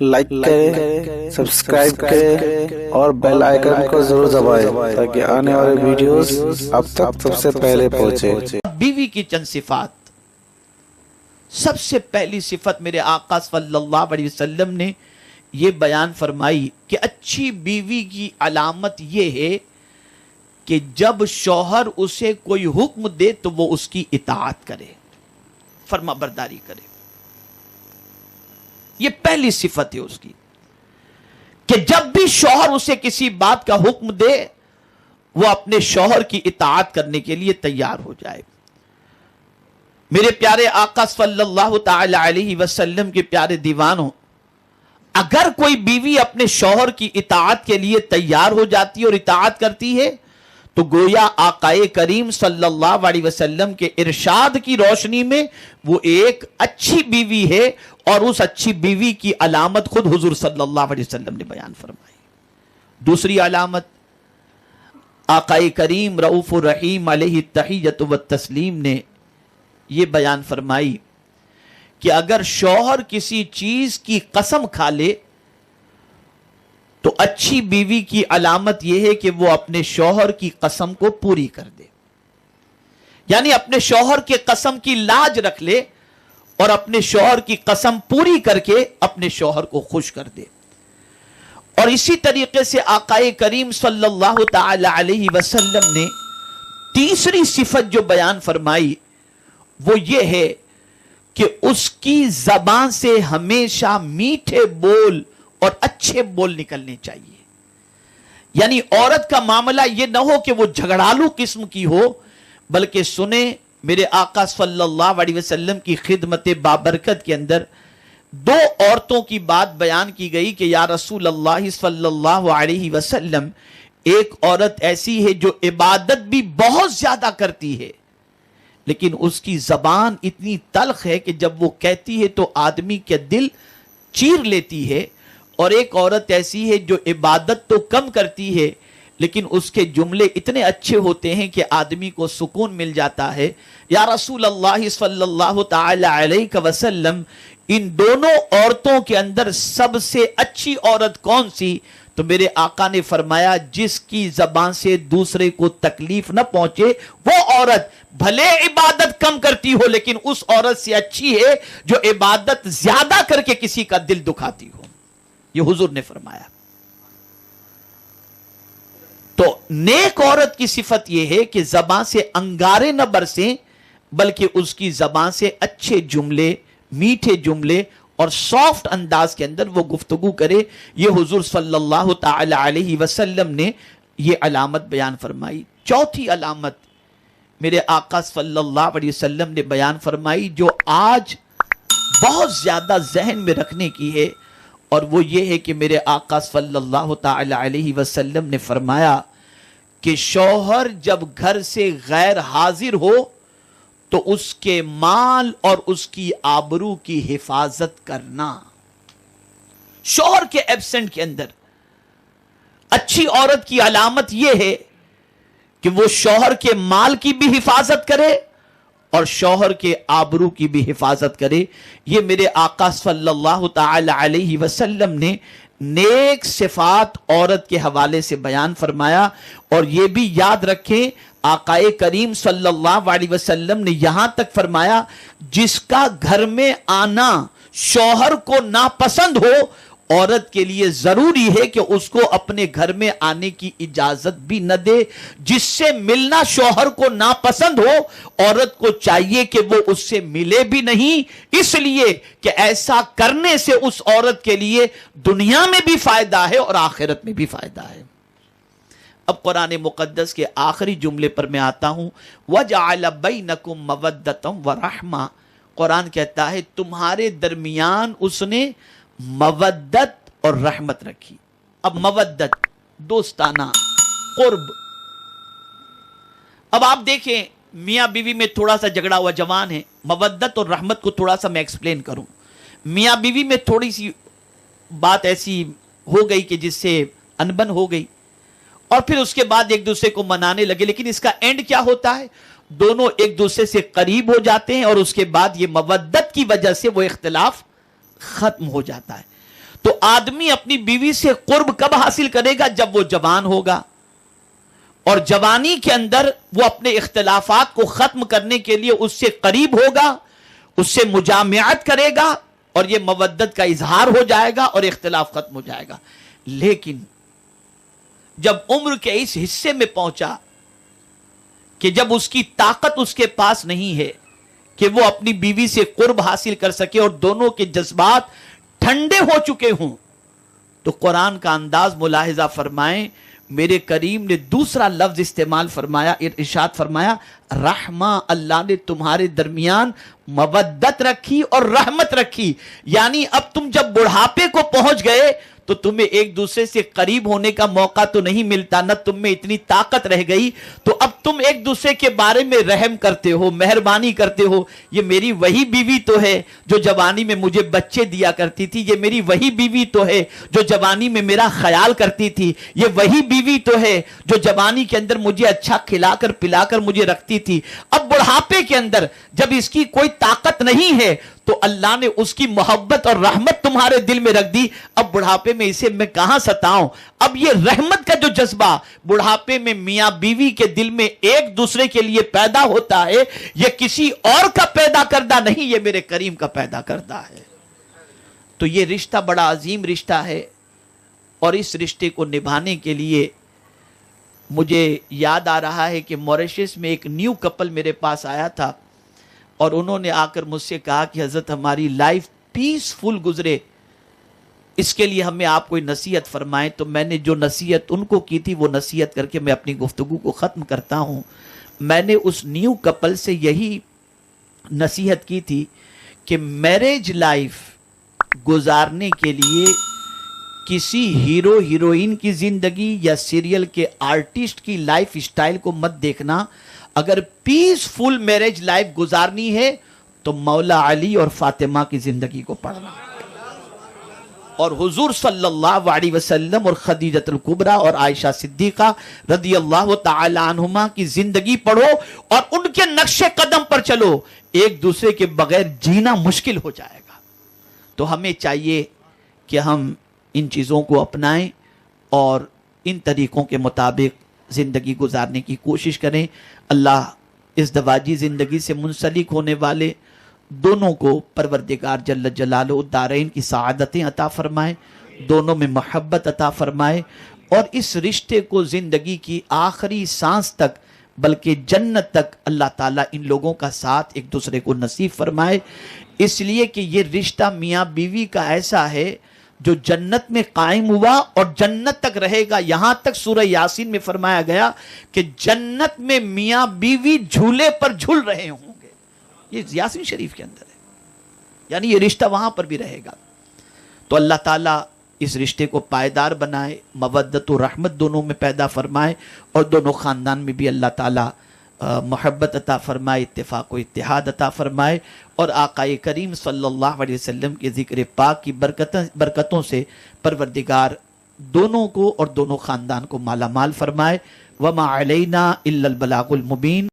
Like کریں، subscribe کریں اور بیل آئیکن کو ضرور دبائیں تاکہ آنے والے ویڈیوز اب تک سب سے پہلے پہنچے۔ بیوی کی چند صفات۔ سب سے پہلی صفت میرے آقا صلی اللہ علیہ وسلم نے یہ بیان فرمائی کہ اچھی بیوی کی علامت یہ ہے کہ جب شوہر اسے کوئی حکم دے تو وہ اس کی اطاعت کرے، فرما برداری کرے۔ یہ پہلی صفت ہے اس کی کہ جب بھی شوہر اسے کسی بات کا حکم دے وہ اپنے شوہر کی اطاعت کرنے کے لیے تیار ہو جائے۔ میرے پیارے آقا صلی اللہ تعالی علیہ وسلم کے پیارے دیوانوں، اگر کوئی بیوی اپنے شوہر کی اطاعت کے لیے تیار ہو جاتی ہے اور اطاعت کرتی ہے تو گویا آقا کریم صلی اللہ علیہ وسلم کے ارشاد کی روشنی میں وہ ایک اچھی بیوی ہے، اور اس اچھی بیوی کی علامت خود حضور صلی اللہ علیہ وسلم نے بیان فرمائی۔ دوسری علامت آقا کریم رؤوف الرحیم علیہ التحیۃ والتسلیم نے یہ بیان فرمائی کہ اگر شوہر کسی چیز کی قسم کھا لے تو اچھی بیوی کی علامت یہ ہے کہ وہ اپنے شوہر کی قسم کو پوری کر دے، یعنی اپنے شوہر کے قسم کی لاج رکھ لے اور اپنے شوہر کی قسم پوری کر کے اپنے شوہر کو خوش کر دے۔ اور اسی طریقے سے آقا کریم صلی اللہ تعالی علیہ وسلم نے تیسری صفت جو بیان فرمائی وہ یہ ہے کہ اس کی زبان سے ہمیشہ میٹھے بول اور اچھے بول نکلنے چاہیے، یعنی عورت کا معاملہ یہ نہ ہو کہ وہ جھگڑالو قسم کی ہو، بلکہ سنیں میرے آقا صلی اللہ علیہ وسلم کی خدمت بابرکت کے اندر دو عورتوں کی بات بیان کی گئی کہ یا رسول اللہ صلی اللہ علیہ وسلم، ایک عورت ایسی ہے جو عبادت بھی بہت زیادہ کرتی ہے لیکن اس کی زبان اتنی تلخ ہے کہ جب وہ کہتی ہے تو آدمی کے دل چیر لیتی ہے، اور ایک عورت ایسی ہے جو عبادت تو کم کرتی ہے لیکن اس کے جملے اتنے اچھے ہوتے ہیں کہ آدمی کو سکون مل جاتا ہے۔ یا رسول اللہ صلی اللہ تعالی علیہ وسلم، ان دونوں عورتوں کے اندر سب سے اچھی عورت کون سی؟ تو میرے آقا نے فرمایا جس کی زبان سے دوسرے کو تکلیف نہ پہنچے وہ عورت بھلے عبادت کم کرتی ہو لیکن اس عورت سے اچھی ہے جو عبادت زیادہ کر کے کسی کا دل دکھاتی ہو، یہ حضور نے فرمایا۔ تو نیک عورت کی صفت یہ ہے کہ زبان سے انگارے نہ برسیں بلکہ اس کی زبان سے اچھے جملے، میٹھے جملے اور سافٹ انداز کے اندر وہ گفتگو کرے۔ یہ حضور صلی اللہ تعالی علیہ وسلم نے یہ علامت بیان فرمائی۔ چوتھی علامت میرے آقا صلی اللہ علیہ وسلم نے بیان فرمائی جو آج بہت زیادہ ذہن میں رکھنے کی ہے، اور وہ یہ ہے کہ میرے آقا صلی اللہ تعالی علیہ وسلم نے فرمایا کہ شوہر جب گھر سے غیر حاضر ہو تو اس کے مال اور اس کی آبرو کی حفاظت کرنا۔ شوہر کے ایبسنٹ کے اندر اچھی عورت کی علامت یہ ہے کہ وہ شوہر کے مال کی بھی حفاظت کرے اور شوہر کے آبرو کی بھی حفاظت کرے۔ یہ میرے آقا صلی اللہ تعالی علیہ وسلم نے نیک صفات عورت کے حوالے سے بیان فرمایا۔ اور یہ بھی یاد رکھیں آقا کریم صلی اللہ علیہ وسلم نے یہاں تک فرمایا جس کا گھر میں آنا شوہر کو ناپسند ہو عورت کے لیے ضروری ہے کہ اس کو اپنے گھر میں آنے کی اجازت بھی نہ دے۔ جس سے ملنا شوہر کو ناپسند ہو عورت کو چاہیے کہ وہ اس سے ملے بھی نہیں، اس لیے کہ ایسا کرنے سے اس عورت کے لیے دنیا میں بھی فائدہ ہے اور آخرت میں بھی فائدہ ہے۔ اب قرآن مقدس کے آخری جملے پر میں آتا ہوں، وَجَعَلَ بَيْنَكُمْ مَوَدَّةً وَرَحْمَةً۔ قرآن کہتا ہے تمہارے درمیان اس نے مودت اور رحمت رکھی۔ اب مودت دوستانہ، قرب۔ اب آپ دیکھیں میاں بیوی میں تھوڑا سا جھگڑا ہوا جوان ہے، مودت اور رحمت کو تھوڑا سا میں ایکسپلین کروں۔ میاں بیوی میں تھوڑی سی بات ایسی ہو گئی کہ جس سے انبن ہو گئی، اور پھر اس کے بعد ایک دوسرے کو منانے لگے، لیکن اس کا اینڈ کیا ہوتا ہے؟ دونوں ایک دوسرے سے قریب ہو جاتے ہیں اور اس کے بعد یہ مودت کی وجہ سے وہ اختلاف ختم ہو جاتا ہے۔ تو آدمی اپنی بیوی سے قرب کب حاصل کرے گا؟ جب وہ جوان ہوگا، اور جوانی کے اندر وہ اپنے اختلافات کو ختم کرنے کے لیے اس سے قریب ہوگا، اس سے مجامعت کرے گا، اور یہ مودت کا اظہار ہو جائے گا اور اختلاف ختم ہو جائے گا۔ لیکن جب عمر کے اس حصے میں پہنچا کہ جب اس کی طاقت اس کے پاس نہیں ہے کہ وہ اپنی بیوی سے قرب حاصل کر سکے اور دونوں کے جذبات ٹھنڈے ہو چکے ہوں، تو قرآن کا انداز ملاحظہ فرمائیں، میرے کریم نے دوسرا لفظ استعمال فرمایا، ارشاد فرمایا رحمہ، اللہ نے تمہارے درمیان مودت رکھی اور رحمت رکھی۔ یعنی اب تم جب بڑھاپے کو پہنچ گئے تو تمہیں ایک دوسرے سے قریب ہونے کا موقع تو نہیں ملتا، نہ تم میں اتنی طاقت رہ گئی، تو اب تم ایک دوسرے کے بارے میں رحم کرتے ہو، مہربانی کرتے ہو۔ یہ میری وہی بیوی تو ہے جو جوانی میں مجھے بچے دیا کرتی تھی، یہ میری وہی بیوی تو ہے جو جوانی میں میرا خیال کرتی تھی، یہ وہی بیوی تو ہے جو جوانی کے اندر مجھے اچھا کھلا کر پلا کر مجھے رکھتی تھی۔ اب بڑھاپے کے اندر جب اس کی کوئی طاقت نہیں ہے تو اللہ نے اس کی محبت اور رحمت تمہارے دل میں رکھ دی۔ اب بڑھاپے میں اسے میں کہاں ستاؤں؟ اب یہ رحمت کا جو جذبہ بڑھاپے میں میاں بیوی کے دل میں ایک دوسرے کے لیے پیدا ہوتا ہے، یہ کسی اور کا پیدا کردہ نہیں، یہ میرے کریم کا پیدا کردہ ہے۔ تو یہ رشتہ بڑا عظیم رشتہ ہے، اور اس رشتے کو نبھانے کے لیے مجھے یاد آ رہا ہے کہ موریشس میں ایک نیو کپل میرے پاس آیا تھا، اور انہوں نے آ کر مجھ سے کہا کہ حضرت ہماری لائف پیسفل گزرے، اس کے لیے ہمیں آپ کوئی نصیحت فرمائیں۔ تو میں نے جو نصیحت ان کو کی تھی وہ نصیحت کر کے میں اپنی گفتگو کو ختم کرتا ہوں۔ میں نے اس نیو کپل سے یہی نصیحت کی تھی کہ میرج لائف گزارنے کے لیے کسی ہیرو ہیروئن کی زندگی یا سیریل کے آرٹسٹ کی لائف اسٹائل کو مت دیکھنا۔ اگر پیسفل میرج لائف گزارنی ہے تو مولا علی اور فاطمہ کی زندگی کو پڑھنا، اور حضور صلی اللہ علیہ وسلم اور خدیجۃ الکبریٰ اور عائشہ صدیقہ رضی اللہ تعالی عنہما کی زندگی پڑھو اور ان کے نقش قدم پر چلو۔ ایک دوسرے کے بغیر جینا مشکل ہو جائے گا۔ تو ہمیں چاہیے کہ ہم ان چیزوں کو اپنائیں اور ان طریقوں کے مطابق زندگی گزارنے کی کوشش کریں۔ اللہ ازدواجی زندگی سے منسلک ہونے والے دونوں کو پروردگار جل جلالہ دارین کی سعادتیں عطا فرمائے، دونوں میں محبت عطا فرمائے، اور اس رشتے کو زندگی کی آخری سانس تک بلکہ جنت تک اللہ تعالیٰ ان لوگوں کا ساتھ ایک دوسرے کو نصیب فرمائے۔ اس لیے کہ یہ رشتہ میاں بیوی کا ایسا ہے جو جنت میں قائم ہوا اور جنت تک رہے گا۔ یہاں تک سورہ یاسین میں فرمایا گیا کہ جنت میں میاں بیوی جھولے پر جھول رہے ہوں گے، یہ یاسین شریف کے اندر ہے، یعنی یہ رشتہ وہاں پر بھی رہے گا۔ تو اللہ تعالیٰ اس رشتے کو پائیدار بنائے، مودت و رحمت دونوں میں پیدا فرمائے، اور دونوں خاندان میں بھی اللہ تعالیٰ محبت عطا فرمائے، اتفاق و اتحاد عطا فرمائے، اور آقائے کریم صلی اللہ علیہ وسلم کے ذکر پاک کی برکتوں سے پروردگار دونوں کو اور دونوں خاندان کو مالا مال فرمائے۔ وما علینا الا البلاغ المبین۔